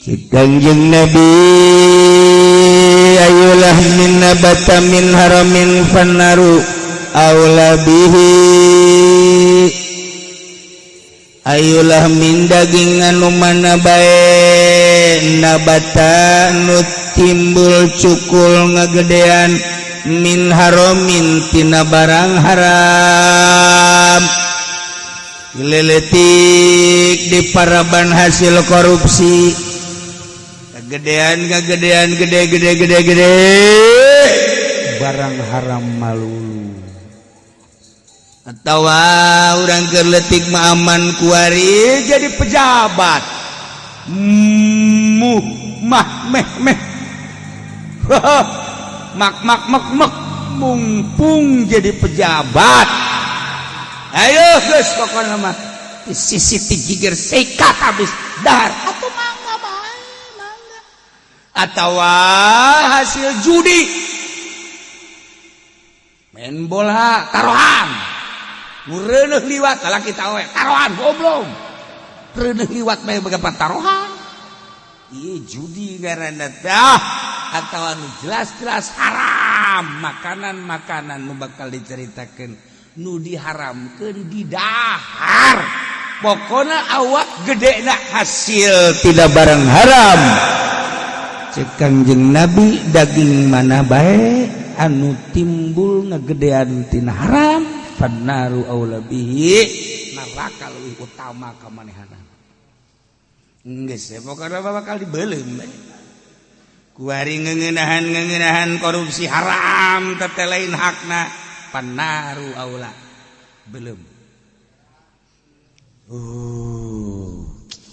Kangjeng Nabi ayulah min nabata min haramin fannaru aula bihi ayulah min daging anu mana bae nabata nu timbul cukul ngagedean min haramin tina barang haram leletik di paraban hasil korupsi gedean gede barang haram malulu atau orang gerletik maaman kuari jadi pejabat mak mumpung jadi pejabat ayo guys pokoknya mah sisi tigir sekat habis dar atau mangga atau hasil judi main bola taruhan ngureuneuh liwat lalaki tawe taruhan goblok reuneuh liwat bae begapan taruhan ieu judi ngaranna teh atau anu jelas-jelas haram makanan-makanan nu bakal diceritakeun nu diharamkeun di dahar pokona awak gedena hasil tidak barang haram cek Kangjeng Nabi daging mana bae anu timbul ngagedean tina haram fannaru aula bihi neraka leuwih utama ka manehana geus pokona bakal dibeuleum bae kuari ngeuneunahan korupsi haram teh lain hakna fannaru aula belum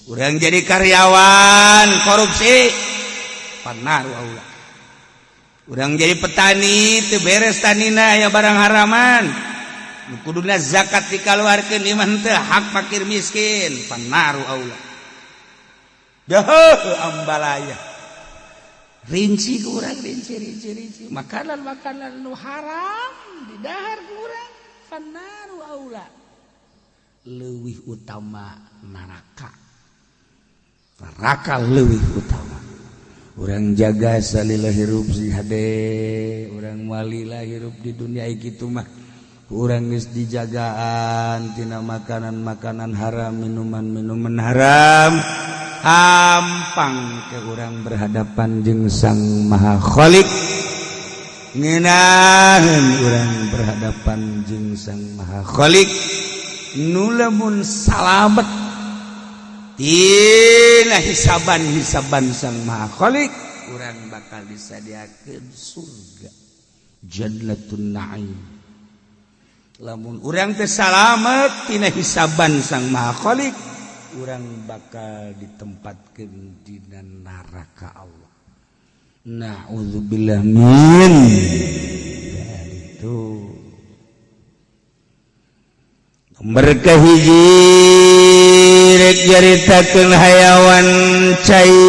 urang jadi karyawan korupsi pannaru aula urang jadi petani teu beres tanina aya barang haraman kuduna zakat dikaluarkeun iman teu hak fakir miskin pannaru aula dah ambalaya rinci kurang rinci makanan nu haram di dahar kurang pannaru aula leuwih utama neraka leuwih utama urang jaga salila hirup si hade urang walila hirup di dunia kitu mah urang geus dijagaan tina makanan haram minuman haram hampang ke urang berhadapan jeung Sang Maha Khaliq ngeunaheun urang berhadapan jeung Sang Maha Khaliq nu lamun salamet tina hisaban Sang Maha Khaliq urang bakal disadiakeun surga Jannatun Na'im lamun urang teu salamet tina hisaban Sang Maha Khaliq urang bakal ditempatkeun dina neraka Allah na'udzubillah min itu nomor kahiji rek jaritakeun hayawan cai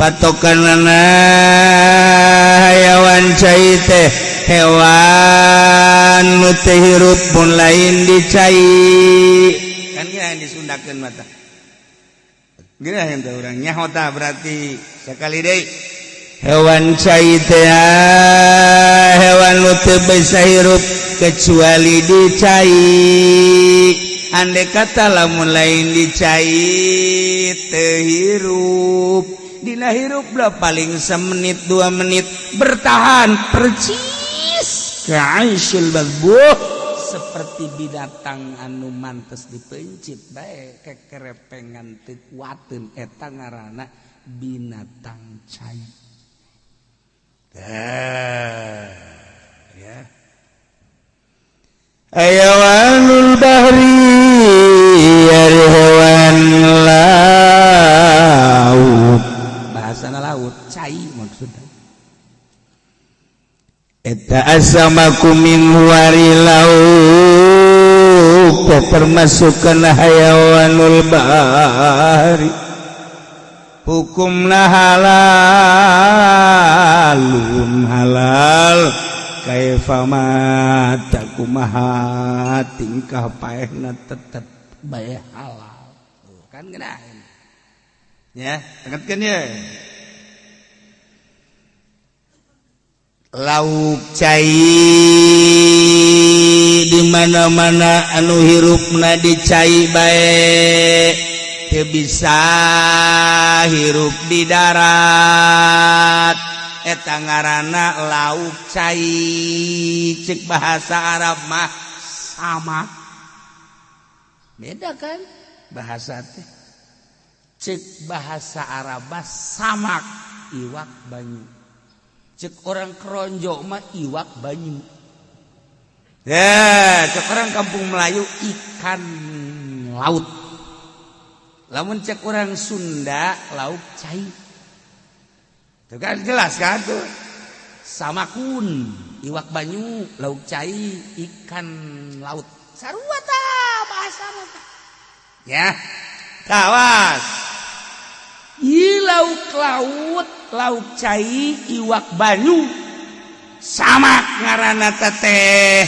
patokanana hayawan cai teh hewan nu teu hirup mun lain di cai kan geunaheun disundakeun mata geunaheun teh urang nyaho tah berarti sakali deui hewan cai teh hewan nu teu bisa hirup kecuali di cai andai kata lamun lain di cai teu hirup dina hirup lah paling semenit 2 menit bertahan percis ka'aisyil badbuh seperti binatang anu mantes dipencit bae kekerepengan teu kuateun eta ngaranna binatang cai ya hayawanul bahri ari hewan laut bahasana laut cai maksudna eta asamaku min wari laut termasukkan hayawanul bahri hukumna halalun halal kaifa mata kumaha tingkah paehna tetep bae halal kan geunaheun Ya, ingatkan ya. Lauk cai di mana-mana anu hirupna dicai bae teu bisa hirup di darat eta ngaranna lauk cai cek bahasa Arab mah sama beda kan bahasa teh cek bahasa Arab samak iwak banyu cek orang keronjo mah iwak banyu ya cek orang kampung Melayu ikan laut lamun cek orang Sunda lauk cai itu kan jelas kan tuh samakun iwak banyu lauk cai ikan laut sarua tah bahasa mah ya kawas lauk laut lauk cai iwak banyu samak ngaranna teh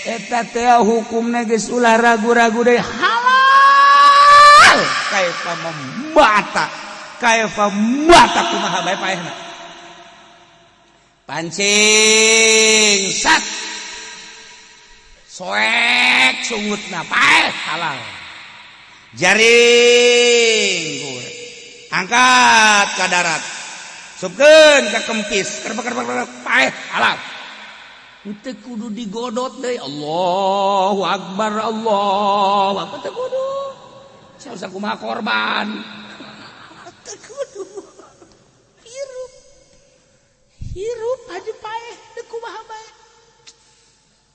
eta teh hukumna geus ulah ragu-ragu deui halal kaifa mata kumaha bae paehna pancing sat soek sungutna paeh halal jaring angkat ke darat supkeun ka kempis kerbak paeh halal teu kudu digodot deui Allahu akbar teu kudu saeusa kumaha korban teu kudu hirup aja paeh teu kumaha bae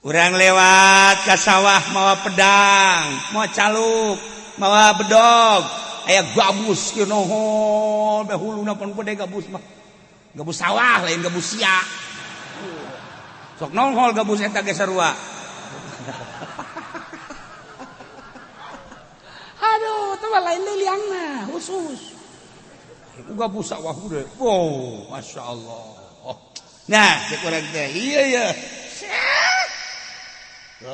urang lewat ka sawah mawa pedang mawa caluk mawa bedog aya gabus kieu nohol bae huluna pun gede gabus mah gabus sawah lain gabus sia sok nohol gabus eta ge sarua aduh teu lain liangna khusus gabus sawah gede wow masyaallah nah cek urang teh iya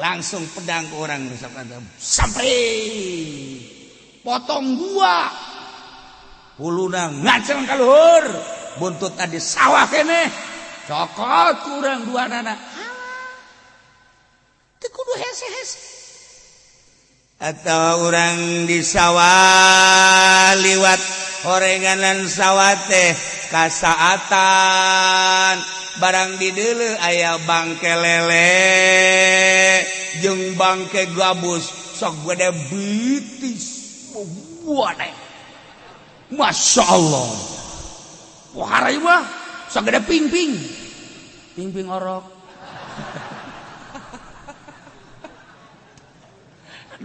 langsung pedang ke orang sampai potong dua huluna ngaceng ka luhur buntut tadi sawah kene cokot kurang dua nana teu kudu hese-hese atau orang di sawah liwat horenganan sawah teh kasaatan barang di deuleu aya bangke lele jeung bangke gabus sok gede bitis buat Masya Allah wah harai mah sok gede ping-ping orok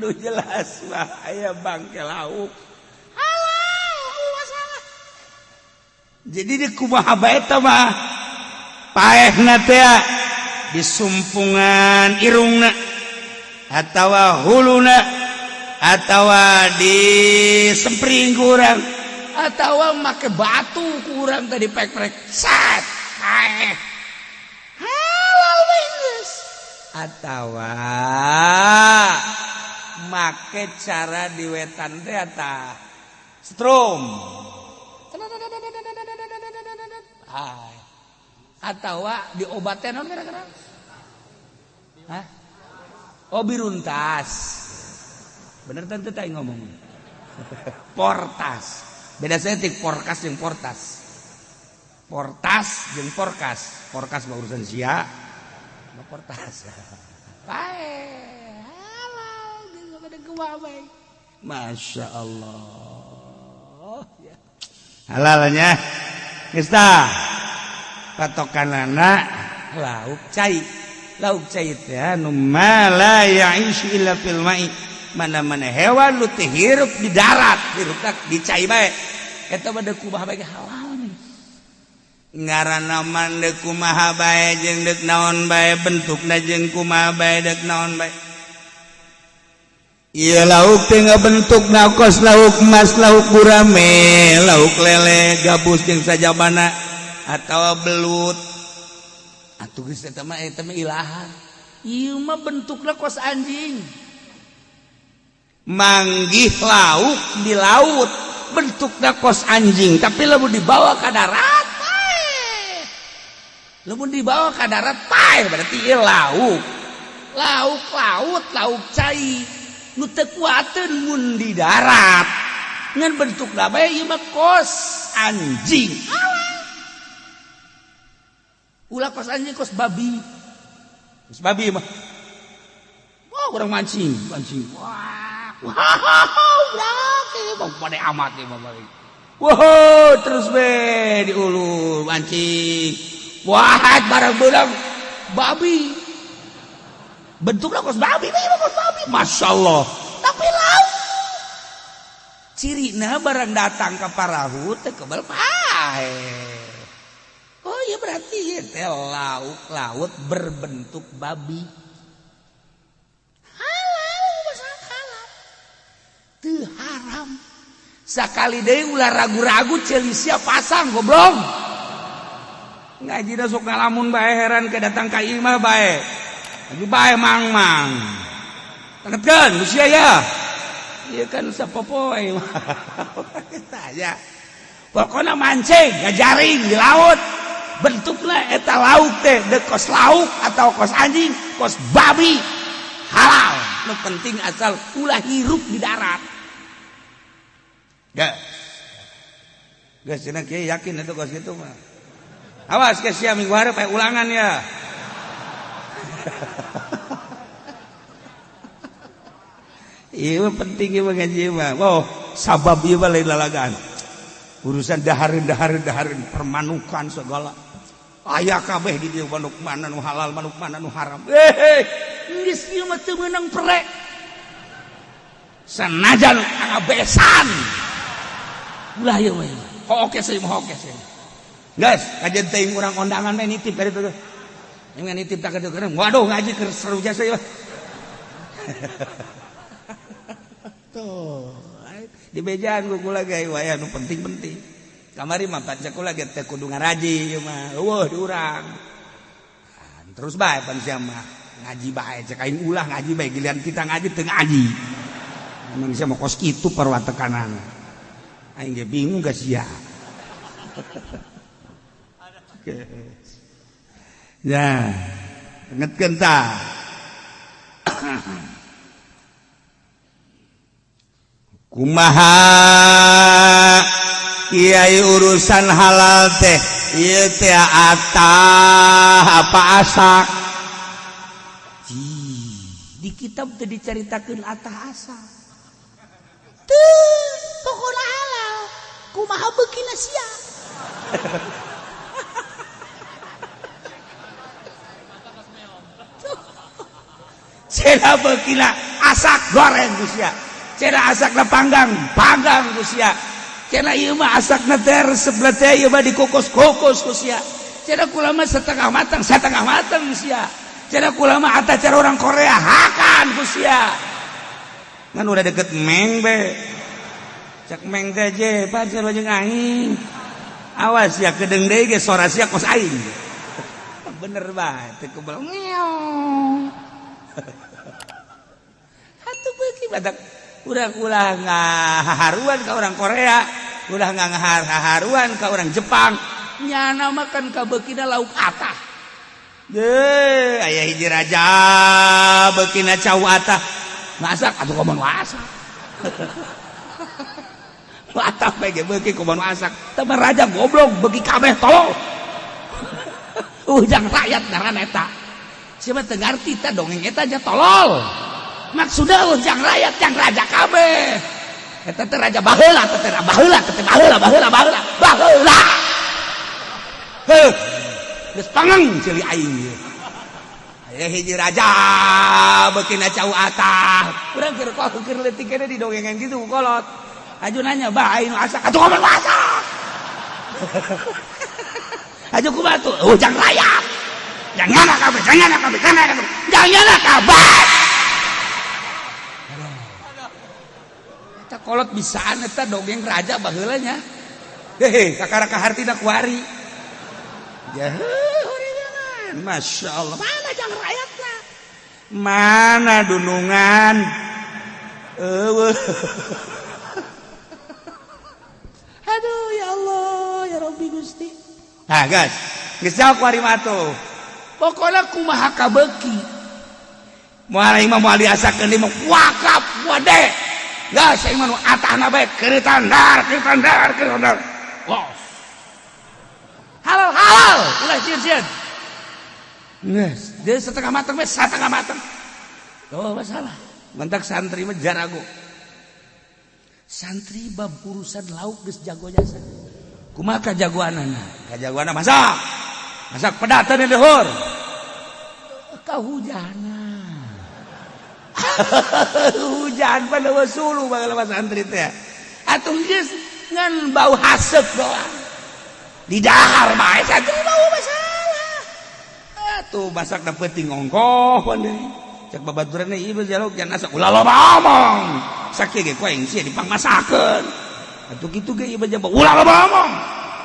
lu jelas mah aya bangke lauk halal masalah jadi di kumaha bae eta mah paehna teh di sumpungan irungna atawa huluna atawa di sempring kurang atawa make batu kurang tadi pek-pek sat paeh halal geus atawa make cara di wetan teh eta strom atawa diobaten naon gara-gara hah oh biruntas bener tante teh ngomong portas beda setik porkas jeung portas jeung porkas mah urusan sia mah portas bae halal geus pada kumaha bae Masya Allah halalnya geus tah patokanana lauk cai teh anu la ya'ishu illa fil ma'i mana-mana hewan lu teh hirup di darat hirupna di cai bae eta mah deuk kumaha bae halal nih ngaranna man deuk kumaha bae jeung deuk naon bae bentukna jeung kumaha bae deuk naon bae ieu lauk teh ngabentukna kos lauk emas lauk gurame lauk lele gabus jeung sajabana atawa belut atuh geus eta mah ilahan ieu mah bentukna kos anjing manggih lauk di laut bentuknya kos anjing tapi lebih dibawa ke darat lebih dibawa ke darat berarti lauk laut cai nu teu kuateun mun di darat ngan bentuk bae ieu mah kos anjing ulah kos anjing kos babi mah orang mancing wah berarti mau pada amat ya bapak wah terus be di ulu mancing wah barang belang babi bentuknya kos babi masya Allah tapi lauk cirina barang datang ke parahu teh kebal pae oh iya berarti teh laut berbentuk babi teu haram sakali deui ulah ragu-ragu celisia pasang goblok ngajina sok ngalamun bae heran ke datang ka ieu mah bae lagi bae mang tangetkeun usia ya ieu kan sapopoe mah kita ya pokona mancing ngajaring di laut bentukna eta lauk teh de kos lauk atau kos anjing kos babi halal nu penting asal ulah hirup di darat guys cenah kieu yakin itu kos gitu mah awas ke sia minggu hareup aya ulangan ya ieu penting ieu ngaji mah oh sabab ieu lain lalagaan urusan dahareun permanukan segala aya kabeh di dieu manuk mana nu halal manuk mana nu haram geus ieu mah teu meunang perek sanajan ngabesan ulah ieu mah hoke seueur hoke seueur guys kajen teuing urang kondangan mah nitip ka ditu ngan nitip tak ka ditu waduh ngaji keur seru jasa ieu tuh di bejaan kula ge waya nu penting-penting kamari mah pancak kula ge teh kudu ngaraji ieu mah eueuh di urang terus bae pan sia mah ngaji bae cek aing ulah ngaji bae giliran kita ngaji teu ngaji manusia mah kos kitu parwatekanan aing ge bingung ka sia ya ngetkeun tah kumaha kiai urusan halal teh ieu teh atah apa asak di kitab teh dicaritakeun atah asak teu pokona halal kumaha beukina sia cenah beukina asak goreng sia cenah asakna panggang ku sia cenah ieu mah asakna teh resepna teh ieu mah dikukus-kukus ku sia cenah kula mah setengah matang ku sia cenah kula mah ata cara orang Korea hakan ku sia ngan udah deket meng be cek meng teh je pacar jeung aing awas ya kedeung deui ge sora sia kos aing bener bae teu kebal ngeong atuh beuki badak ulah ngaharuan ka orang Korea ulah ngaharuan ka orang Jepang nyana makan ka beukina lauk atah aya hiji raja beukina cau atah masak atuh kumaha masak atah bae ge beuki kumaha masak teu raja goblok beuki kabeh tolol ujang rakyat ngaran eta siapa teu ngarti teh dongeng eta aja tolol maksudnya ujang rakyat yang raja kabeh eta teh raja baheula heuh geus pangeng ceuli aing ieu aya hiji raja beukina cau atah urang keur leutik keneh di dongengan kitu kolot aju nanya bah aing asak atuh kumaha masak aju kumaha tuh ujang rakyat jangan kabeh eta kolot bisaan eta dongeng raja baheula nya kakara kahartina kuari ya masya Allah mana jang rakyatna mana dunungan eueuh Nah guys, geus ku ari matuh. Pokona kumaha kabeuki. Moal imam moal diasakeun di wakaf wade. Geus aing mah nu atahna bae keur tandar. Wow. Halal, ulah cieun. Geus, Dia setengah matang we satengah matang. Oh, masalah. mentak santri mah jarago. Santri bab urusan lauk geus jago jasa. Kumaha kajagoanana? Kajagoanna masak. Masak pedaten di luhur. Kahujanan. Hujan pada wasulu bageula santri teh. Atuh geus ngan bau haseup doang. Di dahar bae santri bau masalah. Atuh masakna peuting ongkoh deui. Cek babaturan ieu jaluk jan asa ulah loba omong. Sakieu ge ku aing sia dipangmasakeun. Atuh kitu ge ieu bajaba ulah loba omong.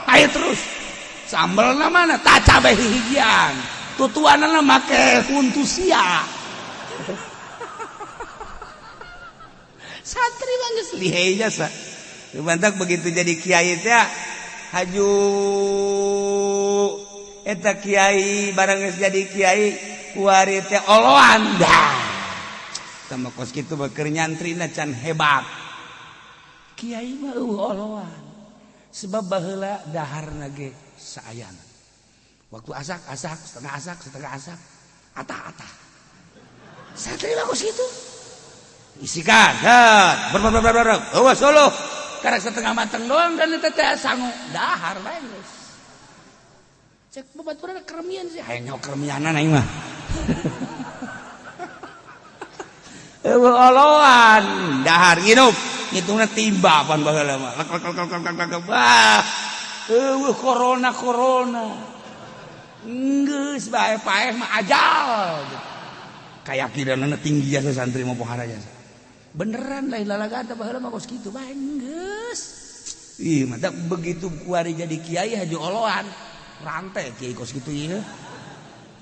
Ayo terus. Sambelna mana? Tak cabe hijian. Tutuanana make huntu sia. Santri mah geus lihai jasa. Mantak begitu jadi kiai teh haju eta kiai barang geus jadi kiai kuari teh oloan dah. Sama kos kitu keur nyantrina can hebat. Kiai mah oloan. Sebab baheula daharna ge saayana. Waktu asak, setengah asak, atah. Santri mah kos kitu. Isikan, ber. Awas solo. Karena setengah matang doang dan itu teh sangu dahar bae geus. Cek babaturan keremian sih. Hayang keremianan aing mah. Oloan dahar nginup, ngitungna timba pan baheula mah. Wah. Corona. Geus bae paeh mah ajal. Kayakinanna tinggi jasa santri mah pohara jasa. Beneran lain lalagaan teh baheula mah kos kitu bae geus. Ih, mata begitu kuari jadi kiai haji oloan. Rantai kiai kos kitu ieu.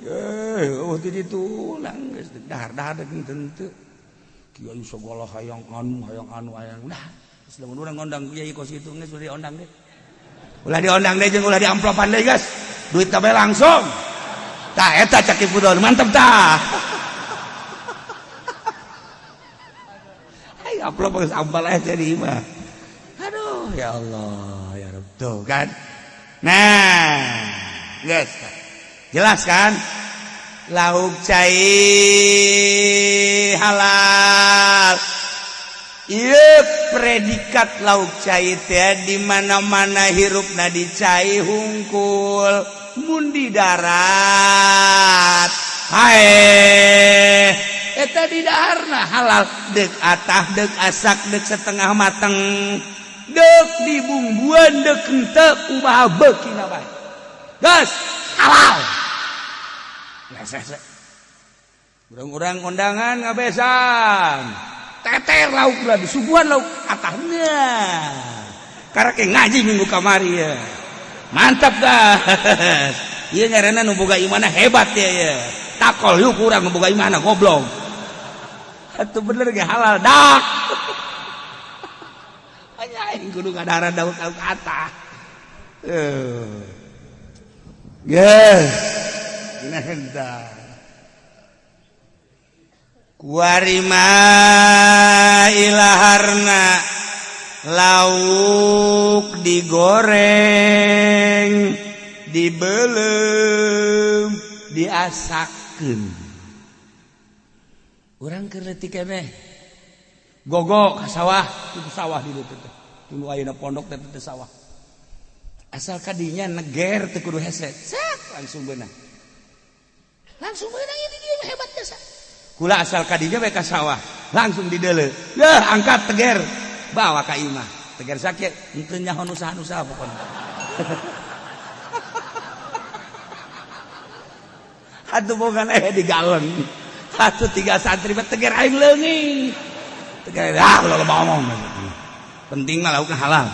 Teu ditulang geus dahar-dahar deung teu. Kiai sagala hayang anu. Dah, geus lamun urang ngondang kiai kos kitu geus ulah diondang deh. Ulah diondang deh jeung ulah diamplopan deh geus. Duit teh langsung. Tah eta cak Ipudon mantep tah. Amplop geus ampal aja jadi imah. Aduh, ya Allah, ya Rabb. Tuh kan. Nah, guys. Jelas kan? Lauk cai halal. Ieu predikat lauk cai teh di mana-mana hirupna di cai hungkul, mun di darat. Hae eta di daharna halal deuk atah deuk asak deuk setengah mateng deuk dibumbuan deuk henteu kumaha beukina bae geus halal leseh urang-urang kondangan ngabesan teter lauk lah disuguhan lauk atahnya karake ngaji minggu kamari ya mantap dah ieu ngaranna nu boga imana hebat ya takol yuk urang nu boga imana goblok. Itu bener gak halal dak. Anjing kudu ngadaran daun lauk atah. Yes. Gina hentah. Kuari mah ilaharna lauk digoreng, dibelem, diasakeun. Urang keur leutik keneh. Gogo ka sawah, itu sawah di ditu teh. Tulu ayeuna pondok teh teh sawah. Asal kadinya neger teu kudu hese. Sak langsung beunang. Langsung beunang ini dia hebat jasa. Kula asal kadinya we ka sawah, langsung dideuleu. Yeuh angkat teger, bawa ka imah. Teger sakit, henteu nyaho usaha-usaha pokona. Atuh boga di galon. Satu tiga santri teger aing leunging. Teger lo ngomong. Penting mah laukna halal.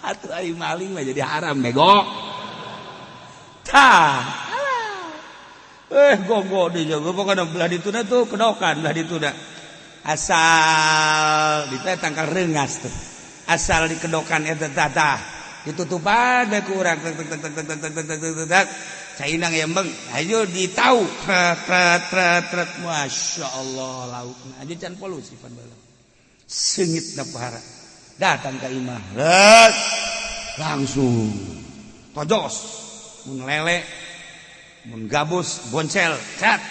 Atuh aing maling mah jadi haram bego. Tah. Gogo di jago pokona belah dituna tuh kedokan belah dituna. asal di tangkal rengas tuh asal dikedokan eta tata ditutupan bae ku urang cainang yembeng ayo ditau tret masyaallah laukna aja can polusi pan bae seungitna pahara datang ka imah langsung tojos mun lele mun gabus boncel cat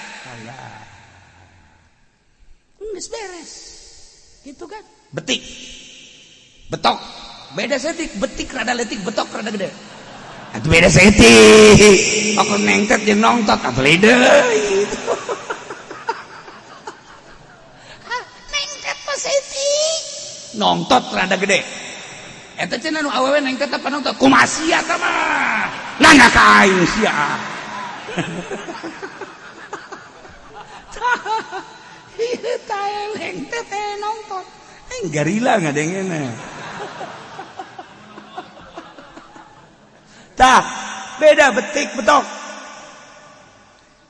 geus beres gitu kan betik betok beda setik betik rada letik betok rada gede atuh beda setik aku nengtet jeung nongtot atuh deui nengtet mah setik nongtot rada gede eta cenah nu awewe nengtet apa nongtot kumaha sia tah mah nanya ka aing sia ieu tah nengtet nongtot garila ngadengena tah beda betik betok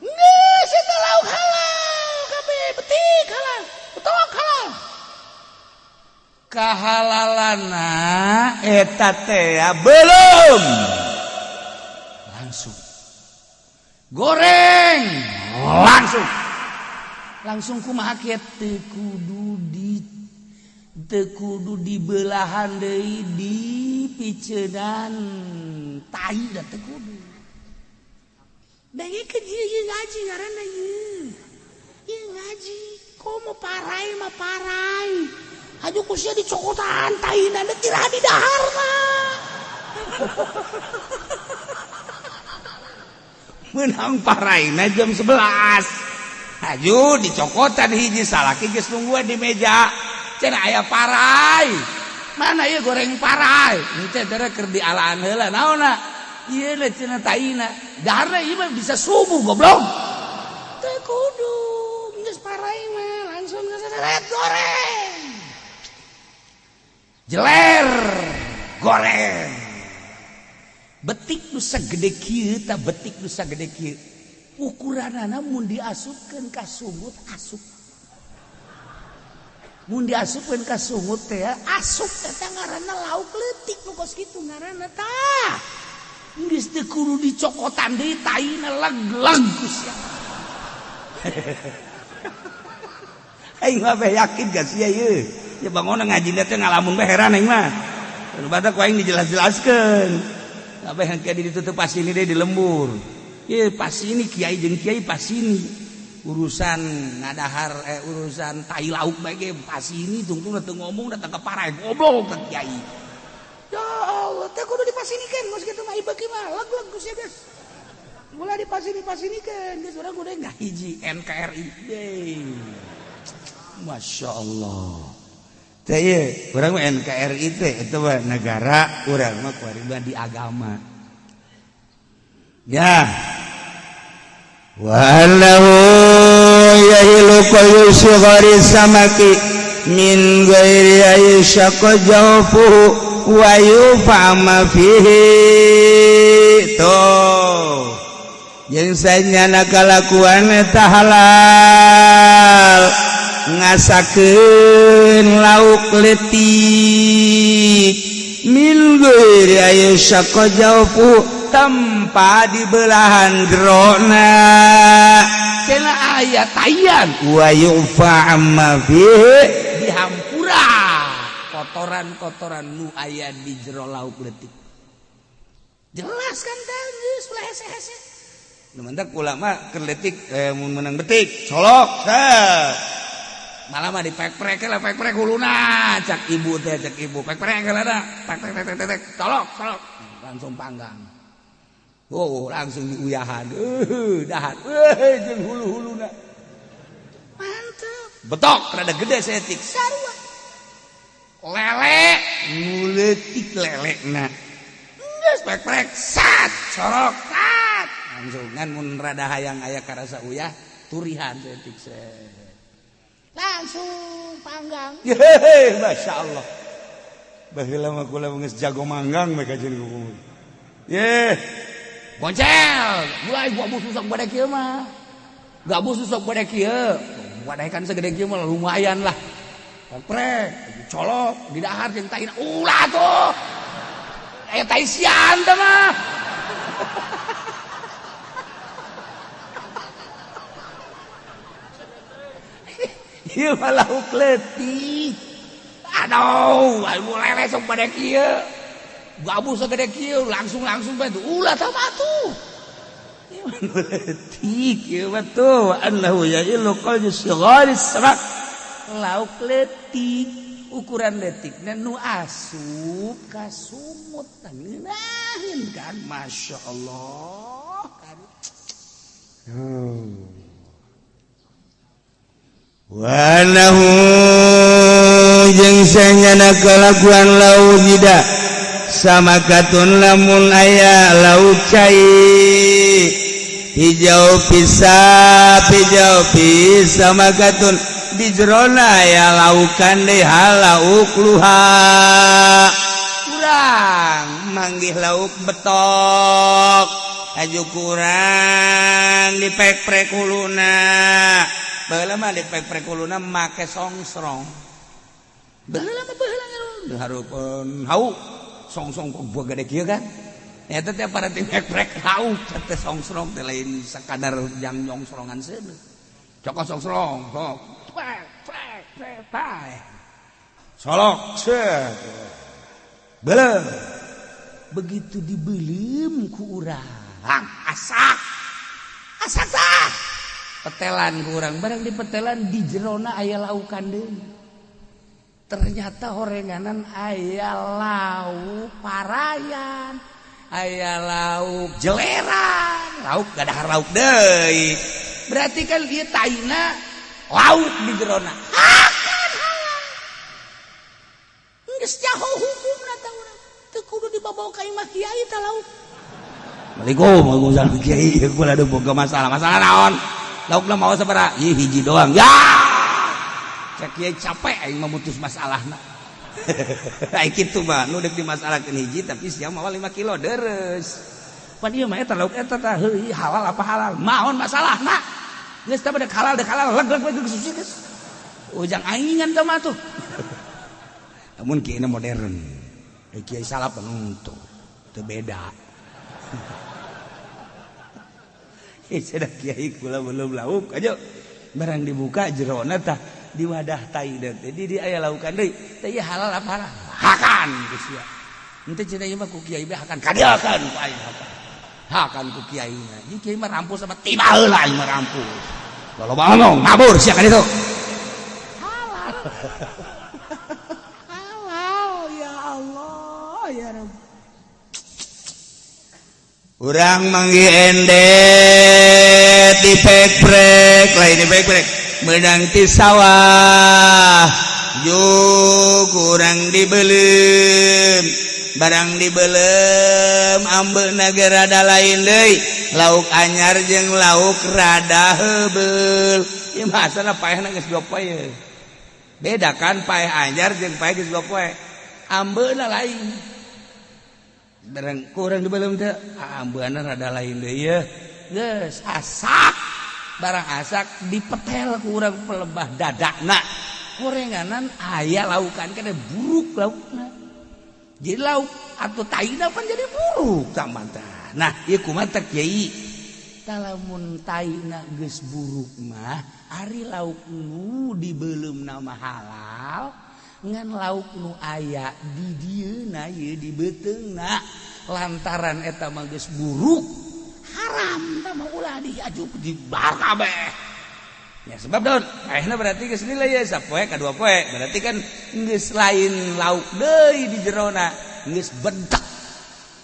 geus eta lauk halal kabeh betik halal betok halal kahalalana eta teh belum langsung goreng langsung kumaha kieu teu kudu dibelahan deui dipiceunan tai da teu kudu bege ke ieu ngaji ngaranna ieu ngaji komo parai mah parai aju ku sia dicokotan taina da tiraha di daharna menang paraina jam 11 aju dicokotan hiji salaki geus nungguan di meja cenah aya parai mana ieu goreng parai henteu teh keur dialaan heula naonna ieu na cenah taina daharna ieu mah bisa subuh goblok teu kudu geus parai mah langsung ngaseret goreng jeler goreng betik nu sagede kieu tah betik nu sagede kieu ukuranana mun diasupkeun ka sungut asup mun diasupkeun ka sungut teh asup eta ngaranna lauk leutik nu kos kitu ngaranna tah geus teu kudu dicokotan deui taina leg-leg ku sia aing mah yakin ka sia ieu ya bangun ngaji teh ngalamun bae heran aing mah batak ku aing dijelas-jelaskeun kabeh hangke ditutup pasini deui di lembur ieu pasini kiai jeung kiai pasini urusan ngadahar urusan tai lauk bae ge pasini tungtung teu ngomong datang ka parai goblok ka kiai ya Allah teh kudu dipasinikeun geus kitu mah ibeuki mah leg-leg geus ya geus mula dipasinikeun geus urang kudu ngahiji NKRI deui masyaallah teh ieu urang mah NKRI teh eta mah negara urang mah pribadi agama ya wa annahu yahilu qayu sughari samaki min ghairi ayyashqa jawfuhu wa yufama fihi to jeung sanyana kalakuan eta halal ngasakeun lauk leutik min ghairi ayyashqa jawfuhu tanpa dibelahan jerona cenah aya tayan wa yufa'amma fihi dihampura kotoran-kotoran nu aya di jero lauk leutik jelas kan teh geus ulah hese-hese nu mantak ulama keur leutik mun meunang betik colok malah mah dipek-prek lah pek-prek huluna cak ibu teh cak ibu pek-prek lah tek colok langsung panggang oh langsung diuyahan dahar jeung hulu-huluna mantep betok rada gede setik sarua lele nguleutik lelena geus pek-prek sat sorok sat langsung ngan mun rada hayang aya karasa uyah turihan setik langsung panggang masyaallah baheula mah kula geus jago manggang mereka jeung kuku boncel mulai gua busu sok pada kieu mah gak busu sok pada kieu wadahkan segede kieu mah lumayan lah. Prek, colok di dahar jeung taina. Ulah tuh. Aya tai sian teh mah. Ieu mah lauk leutik. Aduh, mulai sok pada kieu. Gabu segede kieu langsung bae tuh. Ulah tah atuh. Ieu mah leutik ieu mah tuh. Annahu ya'ilu qalju sigharis samak. Lauk leutik ukuran leutikna nu asup ka sumut ngeunaheun kan masyaallah kan. Wa lahu jeung sanyana kalakuan lauk hida samakatun lamun aya lauk cai hijau pisa makatun di jerona aya laukan deui lauk luha urang manggih lauk betok aju kurang dipek-prek huluna baheula mah dipek-prek huluna make songsrong baheula mah baheula hareupeun hau songsong kok buah gede kieu kan eta teh para dipek-prek hau teh songsrong teh lain sakadar jang nyongsrongan seuneu cokot songsrong sok prek solok belum begitu dibelem ku urang asak tah petelan ku urang barang di petelan di jerona aya laukan deui ternyata horenganan aya lauk parayan aya lauk jeleran lauk gadahar lauk deui berarti kan ieu taina lauk di jerona akan halal geus jaho hukumna tah urang teu kudu dibabawa ka imah kiai tah lauk Waalaikumsalam kiai kula ada boga masalah naon laukna mau sabaraha ieu hiji doang ya cek kiai capek aing memutus masalahna ai kitu mah nu deuk dimasalahkeun hiji tapi siang mah 5 kilo deres pan ieu mah eta lauk eta tah heuh halal apa halal maon masalahna geus teh dek halal leg geus suci geus ujang aingan teh mah tuh namun kieu modern kiai salah penuntung teu beda Sada kiai kula belum lauk aja barang dibuka jerona tah di wadah tai teh di aya laukan deui teh ieu halal apa halal hakan geus ya henteu cenah ieu mah ku kiai mah hakan kadiakan ku aing hakan ku kiai nya ieu kiai mah rampus sama tiba heula aing mah rampus loba ngomong mabur sia ka ditu halal halal ya Allah ya Rabb urang manggih endet dipek-prek lain dipek-prek meunang ti sawah juk urang dibeuleum barang dibeuleum ambeuna ge rada lain deui lauk anyar jeung lauk rada heubeul ieu mah asalna paehna geus 2 poe beda kan paeh anyar jeung paeh geus 2 poe ambeuna lain barang kurang dibelum teh ambeuna rada lain deui ye geus asak barang asak dipetel ku urang pelebah dadakna gorenganan aya laukan kana buruk laukna jadi lauk atuh taina pan jadi buruk tamantah nah ieu kumaha teh kiai talamun taina geus buruk mah ari lauk nu dibeuleumna mah halal ngan lauk nu aya di dieuna ye di beuteungna lantaran eta mah geus buruk haram tah mah ulah diajuk dibar kabeh ya sebab daun paehna berarti geus lila ye sapoe ka 2 poe berarti kan geus lain lauk deui di jerona geus bentek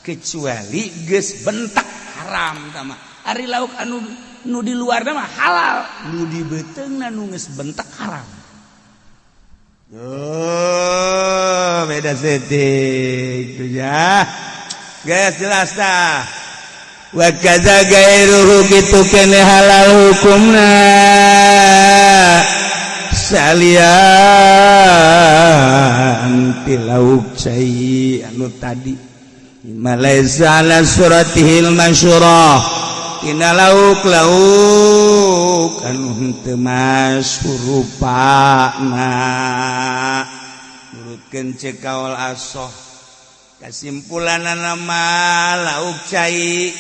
kecuali geus bentek haram tah mah ari lauk anu nu di luarna mah halal nu di beuteungna nu geus bentek haram. Oh, beda setik tu ya. Guys jelas dah. Wa kadza gairuhu kitu kene halal hukumna. Salian tilauk cai anu tadi. Malaisa ala suratihil masyurah. tina lauk anu teu masrupana nurutkeun ceuk kaul asoh kasimpulanna nama lauk cai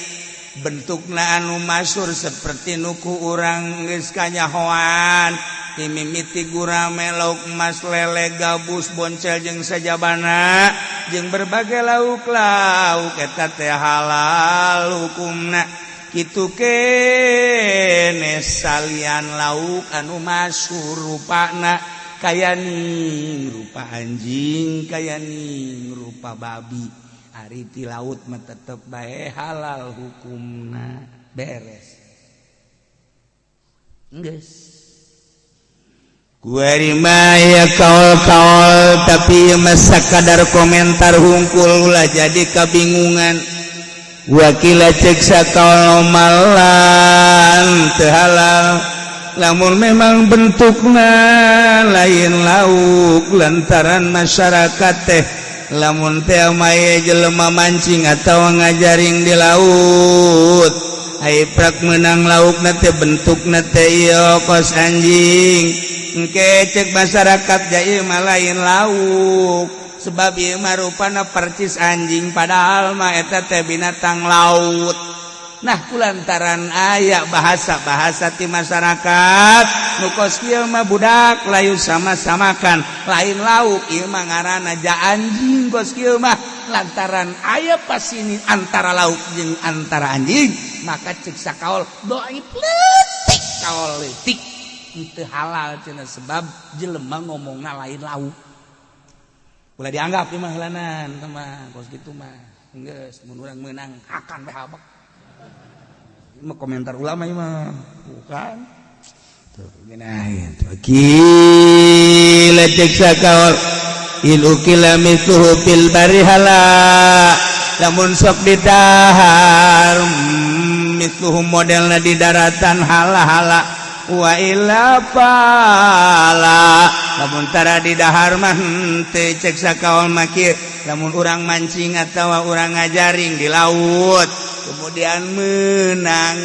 bentukna anu masyhur seperti nuku urang geus kanyahoan timimiti gurame lauk emas lele gabus boncel jeung sajabana jeung berbagai lauk-lauk eta teh halal hukumna kitu keneh salian lauk anu masyhur rupana kayaning rupa anjing kayaning rupa babi ari ti laut mah tetep bae halal hukumna beres geus kuari mah ya kaol-kaol tapi mah sakadar komentar hungkul ulah jadi kabingungan wakila cek sakaol malan teu halal lamun memang bentukna lain lauk lantaran masyarakat teh lamun teh mae jelema mancing atawa ngajaring di laut ai prak meunang laukna teh bentukna teh ieu kos anjing engke cek masyarakat ja ieu mah lain lauk sebab ieu mah rupana percis anjing padahal mah eta teh binatang laut. Nah kulantaran aya bahasa-bahasa ti masyarakat nu kos kieu mah budak layu sama-samakan lain lauk ieu mah ngaranna ja anjing kos kieu mah lantaran aya pasini antara lauk jeung antara anjing maka ceuk sakaol dhaif leutik kaol leutik teu halal cenah sebab jelema ngomongna lain lauk ulah dianggap ieu mah heulanan teman kos kitu mah geus mun urang meunang akan bae habak mah komentar ulama ieu mah bukan tuh geuna tuh kila cek sakaol il ukila mithluhu fil bari hala lamun sok didahar mithluhu modelna di daratan hala-hala wa illa pala lamun tara di dahar mah teu cek sakaol mah kieu lamun urang mancing atawa urang ngajaring di laut kemudian menang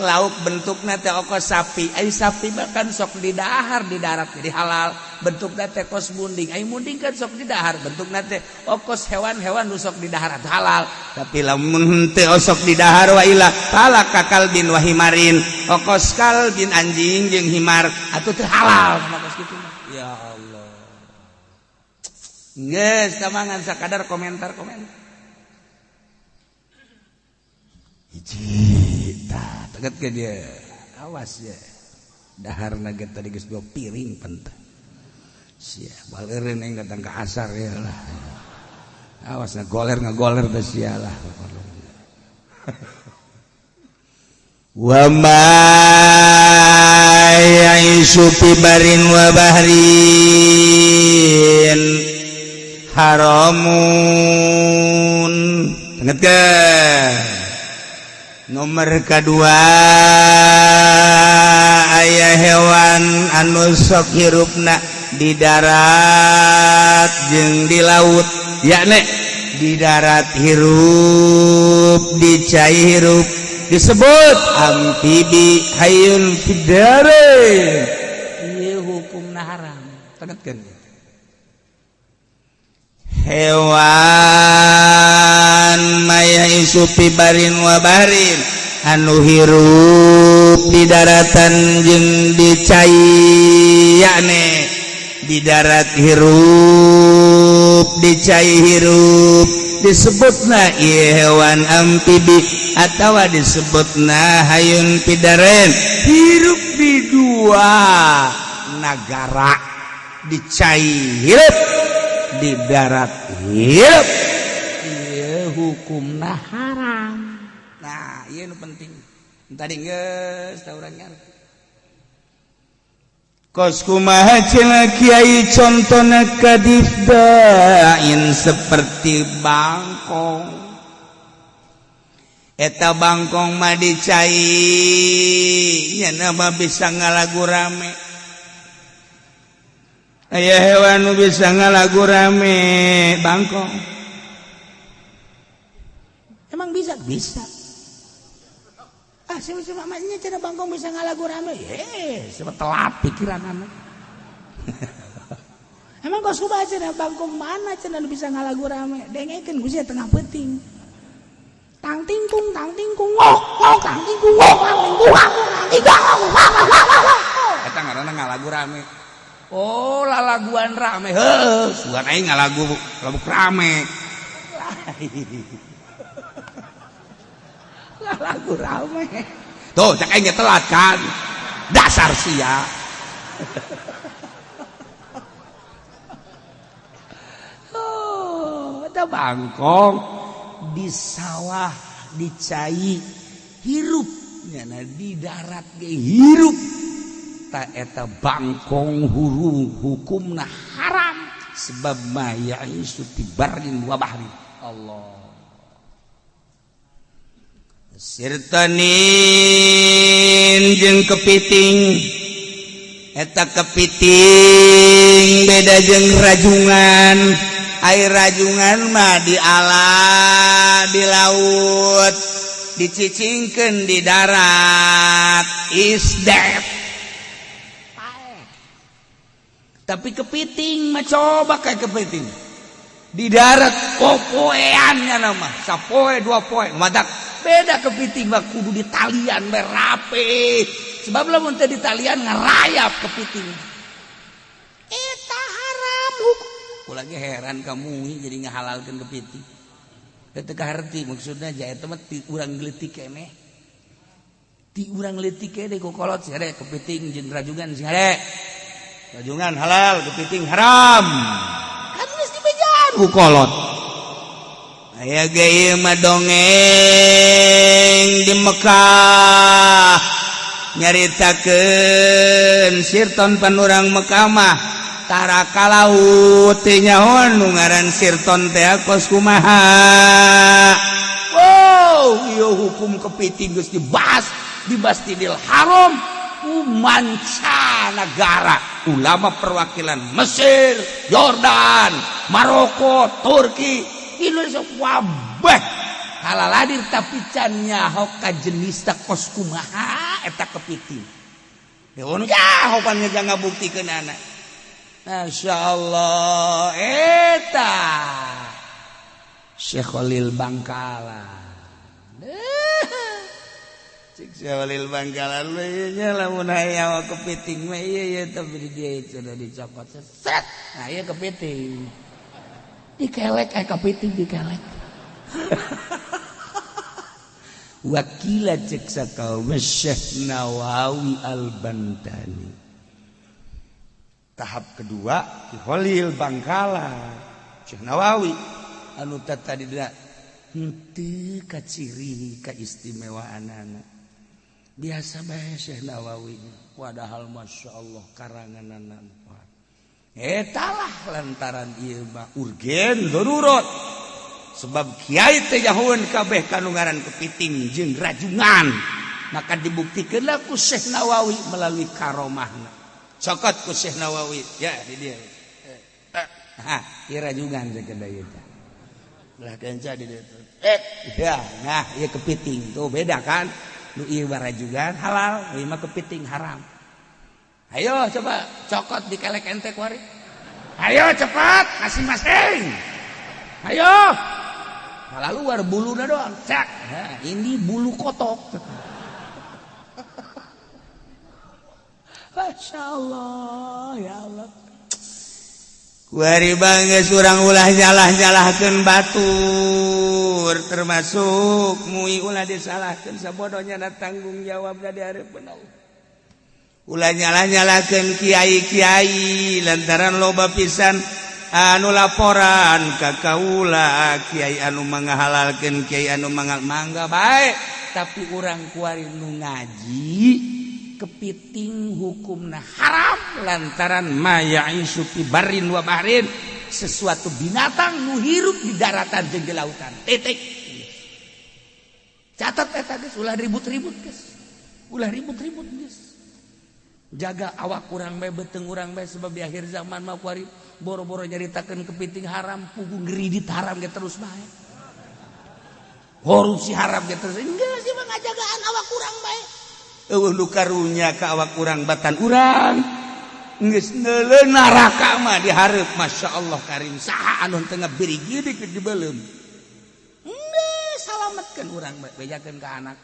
lauk bentukna teh okos sapi ai sapi bahkan sok didahar di darat jadi halal bentukna teh kos munding ai munding kan sok didahar bentukna teh okos hewan-hewan nu sok didahar halal tapi lamun teu sok didahar wa ila pala kakal bin wahimarin okos kal bin anjing jeung himar atuh teh halal kos kitu ya Allah geus tamangan sakadar komentar-komentar hiji tah teget ke dia awas ya daharna ge tadi geus 2 piring pentah sia baleureun aing datang ka asar ya lah awas ngagoler teh sia lah wa ma yaishu fi barin wa bahrin haramun teget ke nomor kedua aya hewan anu sok hirupna di darat jeung di laut yakni di darat hirup di cai hirup disebut amfibi hayyun fidare ieu hukumna haram tegetkeun hewan maya isupi barin wa barin anu hirup di daratan jeung di cai yakni di darat hirup di cai hirup disebutna ieu hewan amfibi atawa disebutna hayun fidaren hirup di dua negara di cai hirup di darat hirup ieu hukumna haram. Nah ieu nu penting tadi geus taurang ngarti kos kumaha cenah kiai contona kadifdain seperti bangkong eta bangkong mah dicai nya mah bisa ngalagu rame aya hewan nu bisa ngalagu rame bangkong emang bisa mamanya cenah bangkong bisa ngalagu rame. Sebab telat pikiran anu. Emang kau suka cenah bangkong mana cenah bisa ngalagu rame. Dengekeun ku sia tengah peuting. Tang tingkung ngok tang tingkung ngok tang tingkung eta ngaranna ngalagu rame. Oh, lalaguan rame. Heuh, sugan aing ngalagu rame. Lagu rame tuh cak aing telat kan dasar sia eta bangkong di sawah di cai hirup nyana di darat ge hirup ta eta bangkong hurung hukumna haram sebab maya isu tibarin wa bahri Allah sirtanin jeung kepiting eta kepiting beda jeung rajungan air rajungan mah di alam di laut dicicingkeun di darat is that tapi kepiting mah coba kayak kepiting di darat popoeannya nama sapoe dua poe madak beda kepiting mah kudu di talian berape sebab lamun teh di talian ngarayap kepiting eta haram hukum lagi heran kamu jadi ngahalalkeun kepiting eta kaharti maksudna ja eta mah ti urang leutik keneh ti urang leutik keneh ku kolot si hade kepiting jeung rajungan si hade rajungan halal kepiting haram kan geus dibejaan ku kolot aya ge ieu mah dongeng di Mekah nyaritakeun sirton panurang Mekah mah tara ka laut teh nyaho nu ngaran sirton teh kos kumaha wow ieu hukum kepiting geus dibahas di Masjidil Haram ku mancanagara ulama perwakilan Mesir, Yordan, Maroko, Turki Indonesia wabah halaladir tapi can nyaho ka jenis ta kos kumaha eta kepiting. Deun nyaho pan ngajang ngabuktikeun anak. Masyaallah eta Syekh Khalil Bangkala. Cik Syekh Khalil Bangkala nya lamun aya kepiting mah ieu tapi dia sudah dicopot set. Nah ieu kepiting. Dikelek kepiting dikelek. Wakila cek sakaw Syekh Nawawi Al-Bantani. Tahap kedua Ki Khalil Bangkala Syekh Nawawi anu tadi henteu ka ciri kaistimewaanana. Biasa bae Syekh Nawawi padahal masyaallah karanganana etalah lantaran ieu mah urgen darurat sebab kiai teh nyahoeun kabeh kanu ngaran kepiting jeung rajungan maka dibuktikeunlah ku Syekh Nawawi melalui karomahna cokot ku Syekh Nawawi ya di dia ieu rajungan sakeun ieu teh belah kenca di dieu ya nah ieu kepiting tuh beda kan nu ieu rajungan halal ieu mah kepiting haram. Ayo coba cokot dikelek ente kuari. Ayo cepat masing-masing. Ayo. Malah luar bulunya doang. Cak. Nah, ini bulu kotok. Masya Allah ya Allah. Kuari bangga surang ulah nyalah-nyalahkeun batur termasuk mui ulah disalahkeun sabodohnya na tanggung jawabna di hareupeun Allah. Ulah nyalah-nyalahkeun kiai-kiai lantaran loba pisan anu laporan ka kaula kiai anu mangahalalkeun kiai anu mangga bae tapi urang kuari nu ngaji kepiting hukumna haram lantaran maya'isu fi barrin wa bahrin sesuatu binatang nu hirup di daratan jeung di lautan titik catat eta geus ulah ribut-ribut geus ulah ribut-ribut geus jaga awak urang bae beteng urang bae sebab di akhir zaman mah kuari boro-boro nyaritakeun kepiting haram pugu ngeridit haram ge terus bae korupsi haram gitu enggak sih mah ngajagaan awak kurang bae lu karunya ka awak kurang batan urang geus neuleuh neraka mah dihareup masyaallah karim saha anu teu ngabiri geudeuk di beuleum enggak salametkeun urang bejakeun ka anak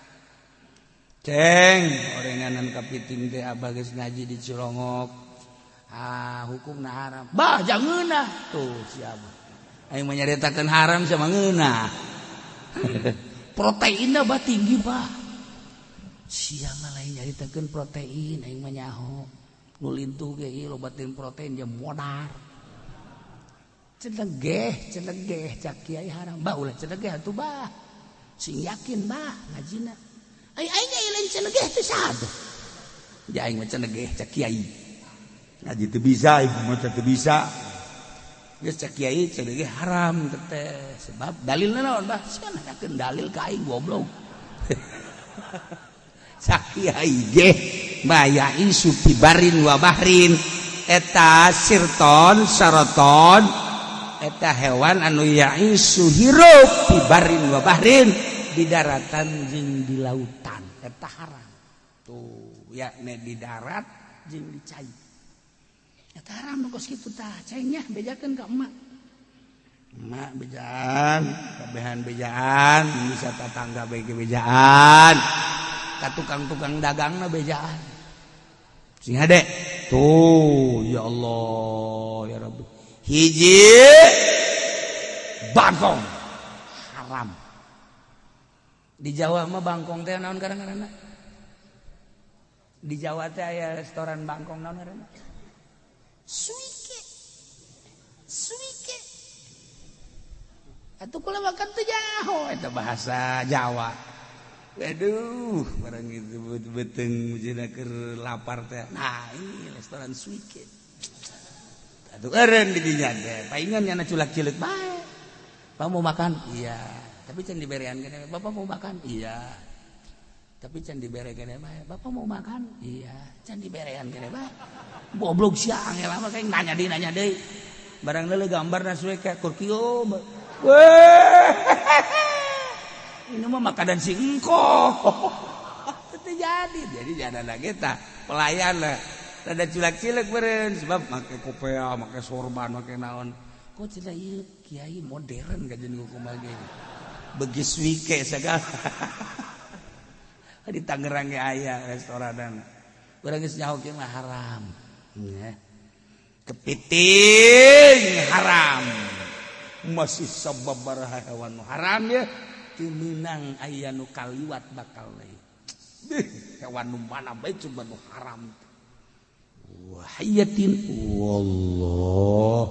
ceng orenganan kapiting teh abah geus ngaji di Cilongok hukumna haram bah jangeunah tuh si abah aing mah nyaritakeun haram sama ngeunah proteinnya bah tinggi bah siang mah lain nyaritakeun protein aing mah nyaho nu lintuh ge ieu lobatin protein dia modar cenegeh cak kiai haram bah ulah cenegeh atuh bah sing yakin bah ngajina aing ge lain cenegeh teh saha ya aing mah cenegeh cak kiai ngaji teu bisa ibu mah teu bisa geus cak kiai cenegeh haram teh sebab dalilna naon bah cenah yakeun dalil ka aing goblok cak kiai ge mayai supi barin wa bahrin eta sirton saroton eta hewan anu yaisu hirup di barin wa bahrin di daratan jeung di lautan eta haram tuh ya ne di darat jeung di cai eta haram kos kitu tah cengnya bejakeun ka emak bejaan kabehan bejaan bisa tetangga bae bejaan ka tukang-tukang dagangna bejaan sing hade tuh ya Allah ya Rabbi hiji bangkong haram di Jawa mah bangkong teh naon ngaranna di Jawa teh aya restoran bangkong naon ngaranna suike atuh kula makan teh jaho eta bahasa Jawa. Waduh, barang itu beteng mujina keur lapar teh. Nah, ini restoran Suike. Atuh eureun di dinya teh. Paingan nya culak-cileuk bae. Bapak mau makan? Iya. Tapi can diberean keneh. Bapak mau makan? Iya. Tapi can dibere keneh bae. Bapak mau makan? Iya. Can diberean keneh bae. Goblok sia angel mah kayak nanya deui. Barang leuleuh gambarna Suike kur kieu. Weh. Ini mah makanan si engko. Itu jadi jadana kita pelayan lah. Rada cilak-cilak beren sebab make kopea, make sorban, make naon. Kok cenah ieu kiai modern kajen kumaha ge. Begi Suike segala. Di Tangerang ge aya restoranan. Urang geus nyaho kieu mah haram. Ya. Kepiting haram. Masih sababaraha hewan haram ya. Minang aya nu kaliwat bakal lain hewan nu mana bae coba nu haram wahiyatin wallah